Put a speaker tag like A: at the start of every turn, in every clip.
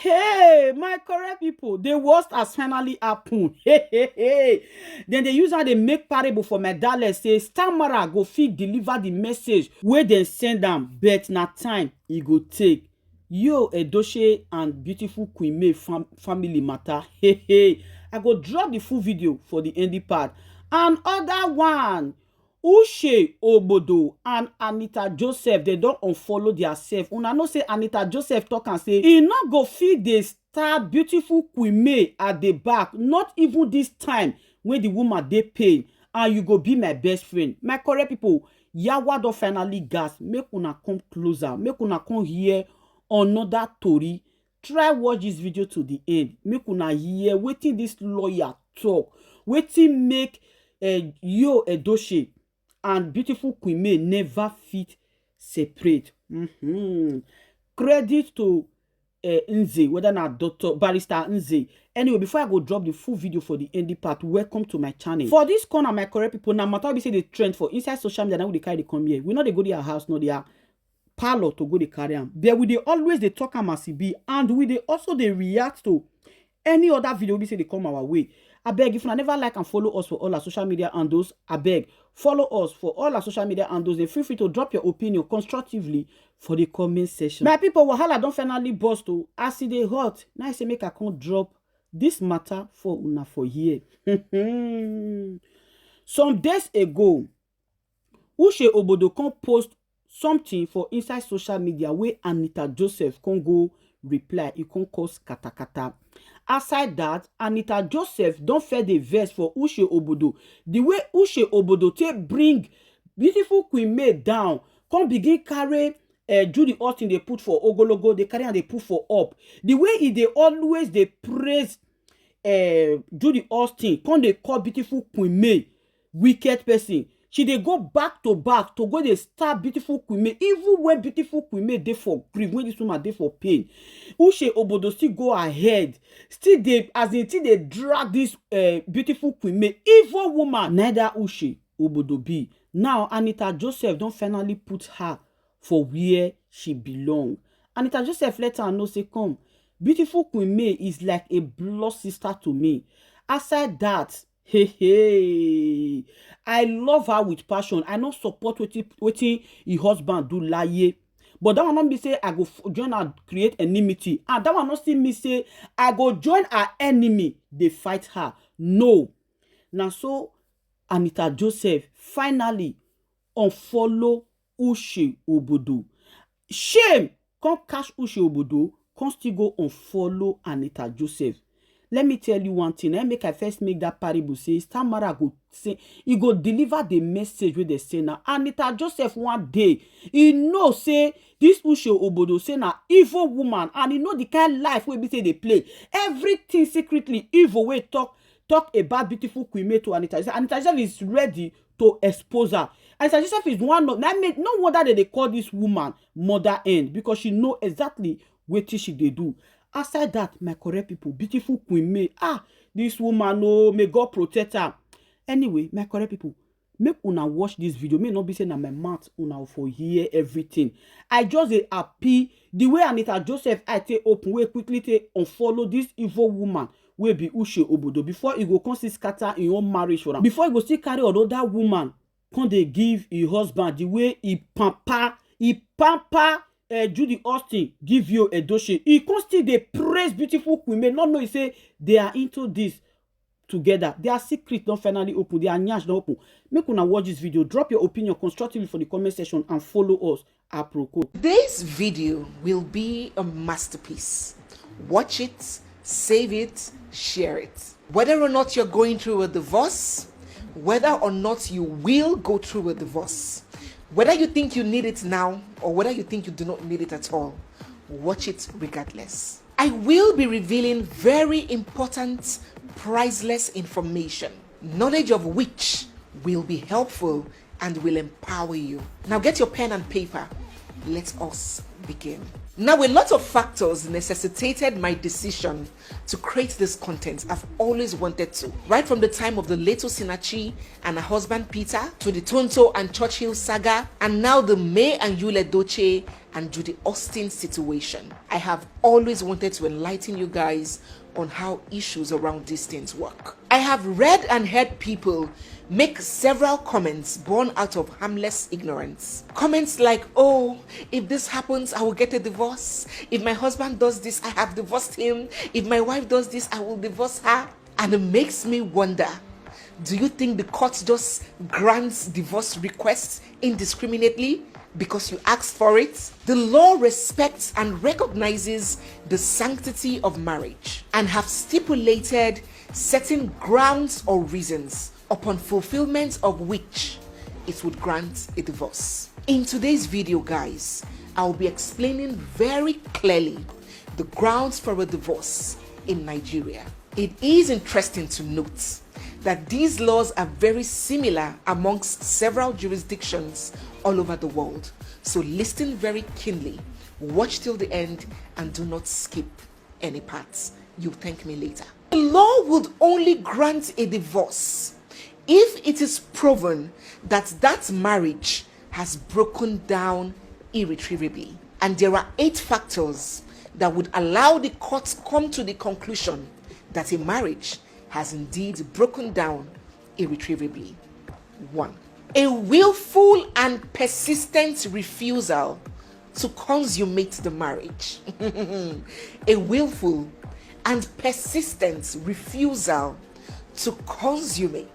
A: Hey, my correct people, the worst has finally happened. Then they use how they make parable for my darling say Stamara go fit deliver the message where they send them, but na time e go take. Yul Edochie and beautiful Queen May family matter. I go drop the full video for the ending part. And other one, Uche, Ogbodo and Anita Joseph, they don't unfollow themselves. Una know say Anita Joseph talk and say e not go fit dey stab beautiful Queen May at the back, not even this time when the woman dey pain, and you go be my best friend. My correct people, yawa don finally gas. Make una come closer, make una come hear another tori. Try watch this video to the end. Make una hear wetin this lawyer talk, wetin make Yul Edochie and beautiful Queen May never fit separate. Credit to Nze, whether not Dr. Barrister Nze. Anyway, before I go drop the full video for the ending part, welcome to my channel. For this corner, my correct people, now matter we say the trend for inside social media, now we carry they come here. We know they go to their house, no their parlor to go they carry them. There we they always they talk am as e be, and we they also they react to any other video we say they come our way. I beg, if you never like and follow us for all our social media and those, I beg, follow us for all our social media and those. Feel free to drop your opinion constructively for the comment section. My people, wahala don't finally burst to as e dey hot. Now I say make I can't drop this matter for una for here. Some days ago, Uche Ogbodo can post something for inside social media where Anita Joseph can go reply. It can cause katakata. Aside that, Anita Joseph don't fair the verse for Uche Ogbodo. The way Uche Ogbodo take bring beautiful Queen May down, come begin carry Judy Austin they put for Ogologo, they carry and they put for up. The way they always they praise Judy Austin, come they call beautiful Queen May wicked person. She they go back to go they stab beautiful Queen May, even when beautiful Queen May they for grief, when this woman they for pain. Uche Ogbodo still go ahead, still they as they drag this beautiful Queen May, evil woman. Neither Uche Ogbodo be. Now Anita Joseph don't finally put her for where she belong. Anita Joseph let her know say come, beautiful Queen May is like a blood sister to me. Aside that, hey, I love her with passion. I not support wetin her husband do lie. But that one not be say I go join her create enmity. And that one not see me say I go join her enemy, they fight her. No. Now so Anita Joseph finally unfollow Uche Ogbodo. Shame come catch Uche Ogbodo, come still go unfollow Anita Joseph. Let me tell you one thing. I make I first make that parable say Stamara go say he go deliver the message where they say now. Anita Joseph one day he know say this Uche Ogbodo say na evil woman, and he know the kind of life where be say they play everything secretly evil way talk about beautiful Queen May to Anita Joseph. Anita Joseph is ready to expose her. Anita Joseph is one of that make no wonder that they call this woman mother end, because she know exactly what she they do. Aside that, my correct people, beautiful Queen May, this woman, oh, may God protect her. Anyway, my correct people, make una watch this video. May not be saying that my mouth una for hear everything. I just happy the way Anita Joseph I take open way quickly take unfollow this evil woman will be Uche Ogbodo before he go come see scatter in your marriage for her. Before he go still carry another woman, can they give his husband the way he pamper Judy Austin give Yul Edochie. He can still they praise beautiful Queen May. Not know he say they are into this together. Their secret don't finally open. Their nyash don't open. Make una watch this video. Drop your opinion constructively for the comment section and follow us. Aproko.
B: This video will be a masterpiece. Watch it, save it, share it. Whether or not you're going through a divorce, whether or not you will go through a divorce, whether you think you need it now or whether you think you do not need it at all, watch it regardless. I will be revealing very important, priceless information, knowledge of which will be helpful and will empower you. Now get your pen and paper. Let us begin. Now, a lot of factors necessitated my decision to create this content. I've always wanted to. Right from the time of the Leto Sinachi and her husband Peter, to the Tonto and Churchill saga, and now the May and Yul Edochie and Judy Austin situation. I have always wanted to enlighten you guys on how issues around these things work. I have read and heard people make several comments born out of harmless ignorance. Comments like, oh, if this happens, I will get a divorce. If my husband does this, I have divorced him. If my wife does this, I will divorce her. And it makes me wonder, do you think the court just grants divorce requests indiscriminately because you asked for it? The law respects and recognizes the sanctity of marriage and have stipulated certain grounds or reasons upon fulfillment of which it would grant a divorce. In today's video, guys, I will be explaining very clearly the grounds for a divorce in Nigeria. It is interesting to note that these laws are very similar amongst several jurisdictions all over the world. So listen very keenly, watch till the end, and do not skip any parts. You'll thank me later. The law would only grant a divorce if it is proven that that marriage has broken down irretrievably. And there are 8 factors that would allow the court to come to the conclusion that a marriage has indeed broken down irretrievably. 1. A willful and persistent refusal to consummate the marriage. A willful and persistent refusal to consummate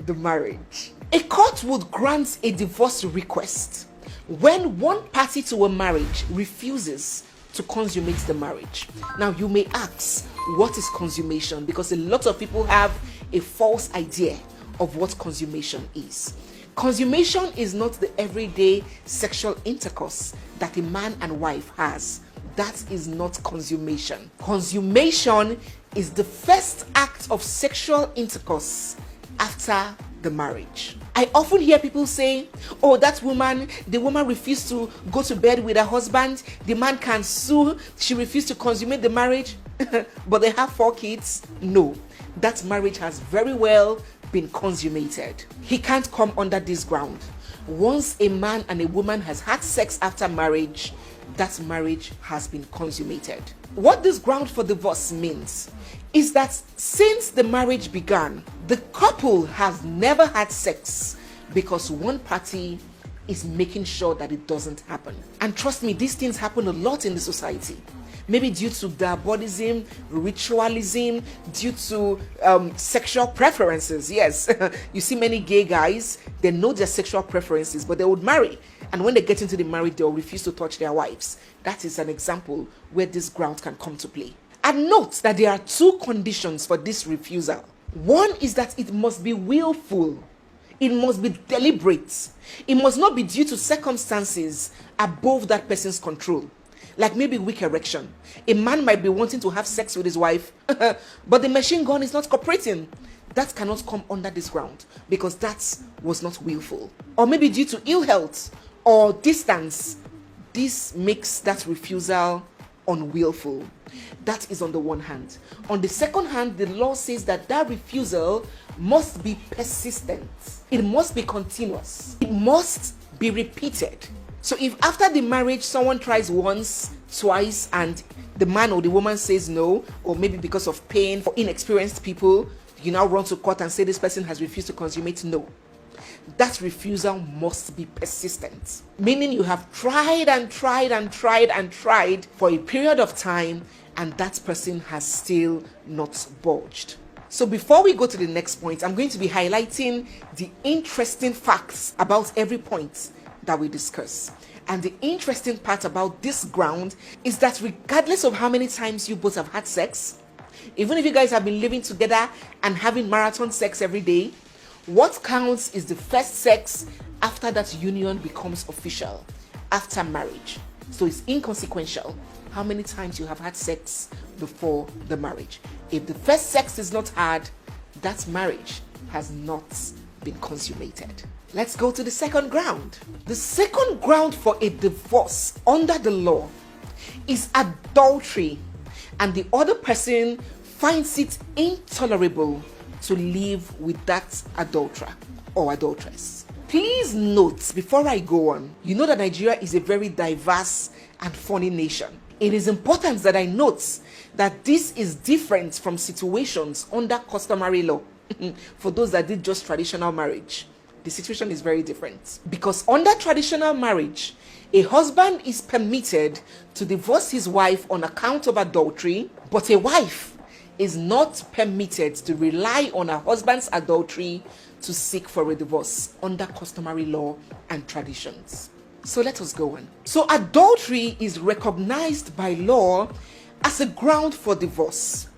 B: the marriage. A court would grant a divorce request when one party to a marriage refuses to consummate the marriage. Now you may ask, what is consummation? Because a lot of people have a false idea of what consummation is. Consummation is not the everyday sexual intercourse that a man and wife has. That is not consummation. Consummation is the first act of sexual intercourse after the marriage. I often hear people say, oh, the woman refused to go to bed with her husband. The man can sue. She refused to consummate the marriage, but they have 4 kids. No, that marriage has very well been consummated. He can't come under this ground. Once a man and a woman has had sex after marriage, that marriage has been consummated. What this ground for divorce means is that since the marriage began, the couple has never had sex because one party is making sure that it doesn't happen. And trust me, these things happen a lot in the society. Maybe due to diabolism, ritualism, due to sexual preferences. Yes, you see many gay guys, they know their sexual preferences, but they would marry. And when they get into the marriage, they'll refuse to touch their wives. That is an example where this ground can come to play. And note that there are 2 conditions for this refusal. One is that it must be willful. It must be deliberate. It must not be due to circumstances above that person's control. Like maybe weak erection. A man might be wanting to have sex with his wife, but the machine gun is not cooperating. That cannot come under this ground because that was not willful. Or maybe due to ill health or distance. This makes that refusal unwillful. That is on the one hand. On the second hand, the law says that that refusal must be persistent. It must be continuous. It must be repeated. So if after the marriage someone tries once, twice, and the man or the woman says no, or maybe because of pain, for inexperienced people, you now run to court and say this person has refused to consummate, no. That refusal must be persistent. Meaning you have tried and tried and tried and tried for a period of time and that person has still not budged. So before we go to the next point, I'm going to be highlighting the interesting facts about every point that we discuss. And the interesting part about this ground is that regardless of how many times you both have had sex, even if you guys have been living together and having marathon sex every day, what counts is the first sex after that union becomes official, after marriage. So it's inconsequential how many times you have had sex before the marriage. If the first sex is not had, that marriage has not been consummated. Let's go to the second ground. The second ground for a divorce under the law is adultery, and the other person finds it intolerable to live with that adulterer or adulteress. Please note, before I go on, you know that Nigeria is a very diverse and funny nation. It is important that I note that this is different from situations under customary law. For those that did just traditional marriage, the situation is very different. Because under traditional marriage, a husband is permitted to divorce his wife on account of adultery, but a wife is not permitted to rely on her husband's adultery to seek for a divorce under customary law and traditions. So let us go on. So adultery is recognized by law as a ground for divorce.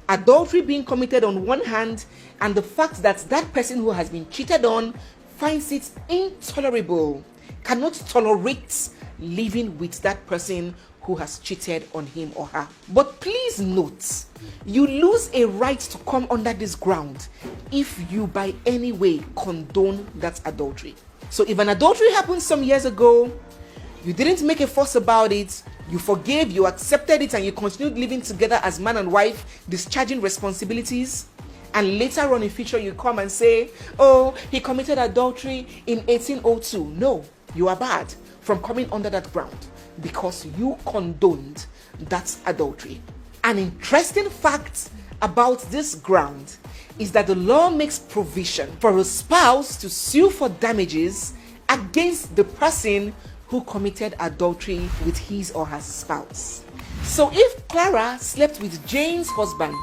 B: Adultery being committed on one hand, and the fact that that person who has been cheated on finds it intolerable, cannot tolerate living with that person who has cheated on him or her. But please note, you lose a right to come under this ground if you by any way condone that adultery. So if an adultery happened some years ago, you didn't make a fuss about it, you forgave, you accepted it, and you continued living together as man and wife, discharging responsibilities, and later on in future you come and say, oh, he committed adultery in 1802. No, you are barred from coming under that ground because you condoned that adultery. An interesting fact about this ground is that the law makes provision for a spouse to sue for damages against the person who committed adultery with his or her spouse. So if Clara slept with Jane's husband,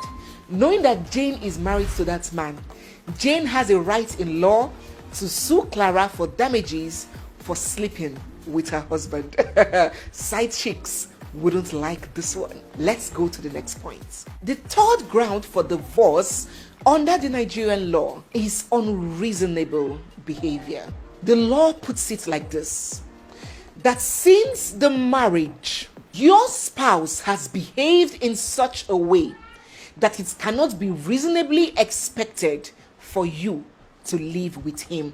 B: knowing that Jane is married to that man, Jane has a right in law to sue Clara for damages for sleeping with her husband. Side chicks wouldn't like this one. Let's go to the next point. The third ground for divorce under the Nigerian law is unreasonable behavior. The law puts it like this: that since the marriage, your spouse has behaved in such a way that it cannot be reasonably expected for you to live with him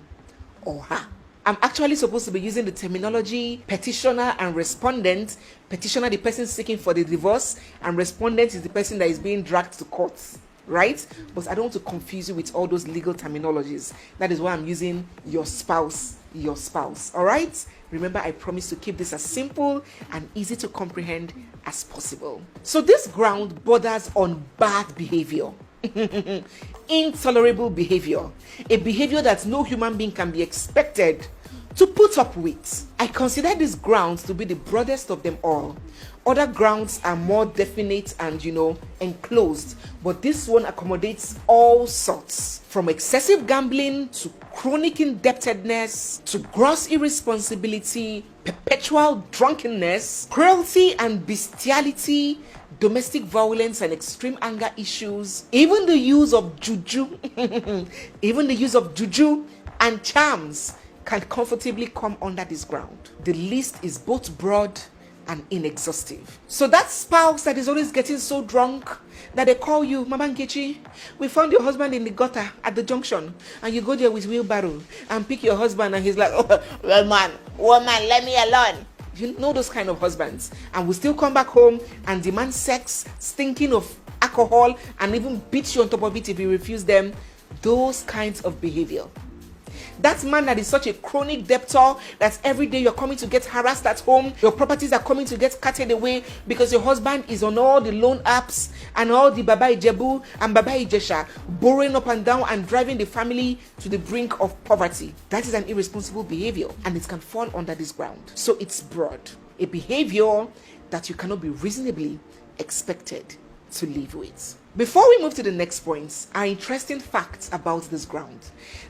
B: or her. I'm actually supposed to be using the terminology petitioner and respondent. Petitioner, the person seeking for the divorce, and respondent is the person that is being dragged to court, right? But I don't want to confuse you with all those legal terminologies. That is why I'm using your spouse, all right? Remember, I promise to keep this as simple and easy to comprehend as possible. So this ground borders on bad behavior. Intolerable behavior, a behavior that no human being can be expected to put up with. I consider this ground to be the broadest of them all. Other grounds are more definite and, enclosed, but this one accommodates all sorts, from excessive gambling to chronic indebtedness to gross irresponsibility, perpetual drunkenness, cruelty and bestiality, domestic violence and extreme anger issues, even the use of juju, and charms can comfortably come under this ground. The list is both broad and inexhaustive. So that spouse that is always getting so drunk that they call you, Mama Nkechi, we found your husband in the gutter at the junction, and you go there with wheelbarrow and pick your husband, and he's like, oh, woman, let me alone. You know those kind of husbands, and will still come back home and demand sex, stinking of alcohol, and even beat you on top of it if you refuse them. Those kinds of behavior. That man that is such a chronic debtor that every day you're coming to get harassed at home, your properties are coming to get carted away because your husband is on all the loan apps and all the Baba Ijebu and Baba Ijesha, borrowing up and down and driving the family to the brink of poverty. That is an irresponsible behavior, and it can fall under this ground. So it's broad. A behavior that you cannot be reasonably expected to live with. Before we move to the next points, are interesting facts about this ground.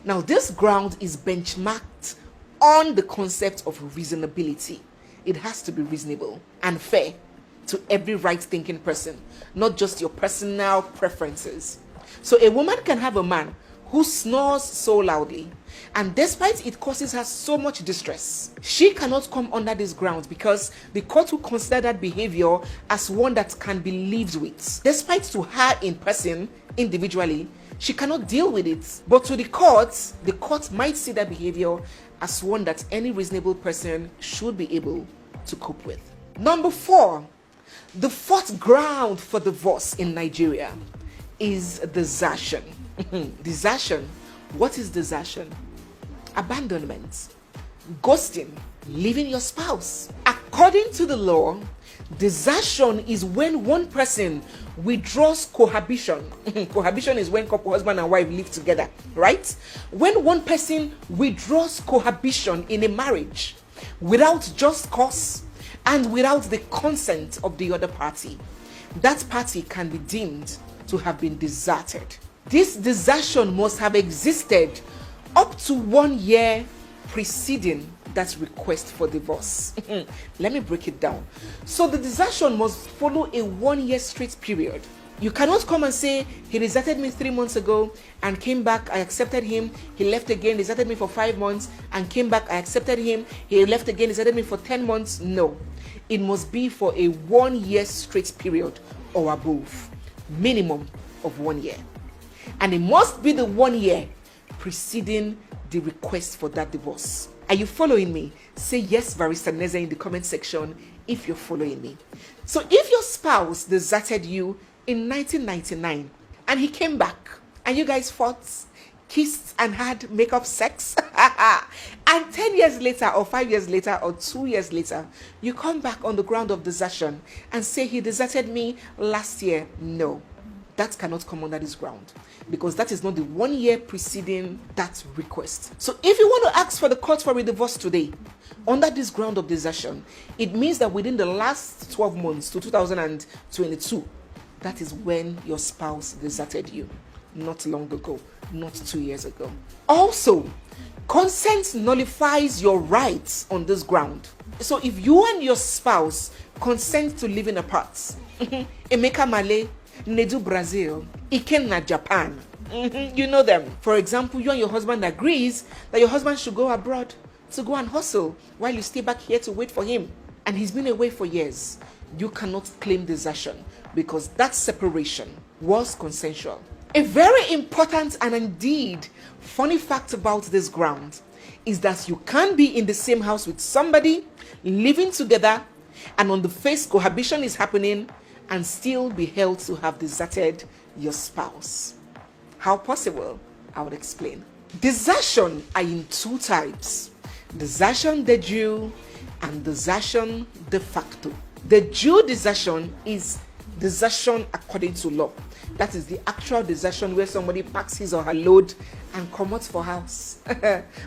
B: Now, this ground is benchmarked on the concept of reasonability. It has to be reasonable and fair to every right-thinking person, not just your personal preferences. So a woman can have a man who snores so loudly, and despite it causes her so much distress, she cannot come under this ground because the court will consider that behavior as one that can be lived with. Despite to her in person, individually, she cannot deal with it. But to the court might see that behavior as one that any reasonable person should be able to cope with. Number 4, the fourth ground for divorce in Nigeria is desertion. Desertion. What is desertion? abandonment, ghosting, leaving your spouse. According to the law, desertion is when one person withdraws cohabitation. Cohabitation is when couple, husband and wife live together, right? When one person withdraws cohabitation in a marriage without just cause and without the consent of the other party, that party can be deemed to have been deserted. This desertion must have existed up to 1 year preceding that request for divorce. Let me break it down. So the desertion must follow a 1 year straight period. You cannot come and say, he deserted me 3 months ago and came back, I accepted him, he left again, deserted me for 5 months and came back, I accepted him, he left again, deserted me for 10 months. No, it must be for a 1 year straight period or above, minimum of 1 year. And it must be the 1 year preceding the request for that divorce. Are you following me? Say yes, Barrister Neze, in the comment section if you're following me. So if your spouse deserted you in 1999 and he came back and you guys fought, kissed and had makeup sex and 10 years later or 5 years later or 2 years later you come back on the ground of desertion and say he deserted me last year, no, that cannot come under this ground, because that is not the 1 year preceding that request. So if you want to ask for the court for a divorce today under this ground of desertion, it means that within the last 12 months to 2022, that is when your spouse deserted you, not long ago, not 2 years ago. Also, consent nullifies your rights on this ground. So if you and your spouse consent to living apart, Emeka Male, Nedu Brazil, Ikenna Japan, you know them. For example, you and your husband agrees that your husband should go abroad to go and hustle while you stay back here to wait for him, and he's been away for years. You cannot claim desertion because that separation was consensual. A very important and indeed funny fact about this ground is that you can be in the same house with somebody, living together, and on the face cohabitation is happening, and still be held to have deserted your spouse. How possible? I would explain. Desertion are in two types: desertion de jure and desertion de facto. The jure desertion is desertion according to law. That is the actual desertion where somebody packs his or her load and commutes for house.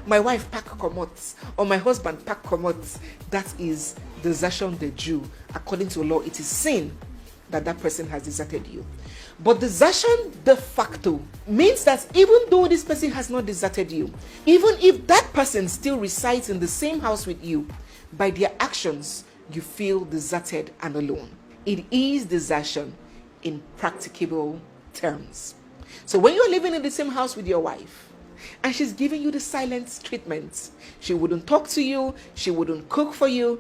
B: My wife pack commutes, or my husband pack commutes. That is desertion de jure. According to law, it is sin that that person has deserted you. But desertion de facto means that even though this person has not deserted you, even if that person still resides in the same house with you, by their actions, you feel deserted and alone. It is desertion in practicable terms. So when you're living in the same house with your wife and she's giving you the silent treatment, she wouldn't talk to you, she wouldn't cook for you,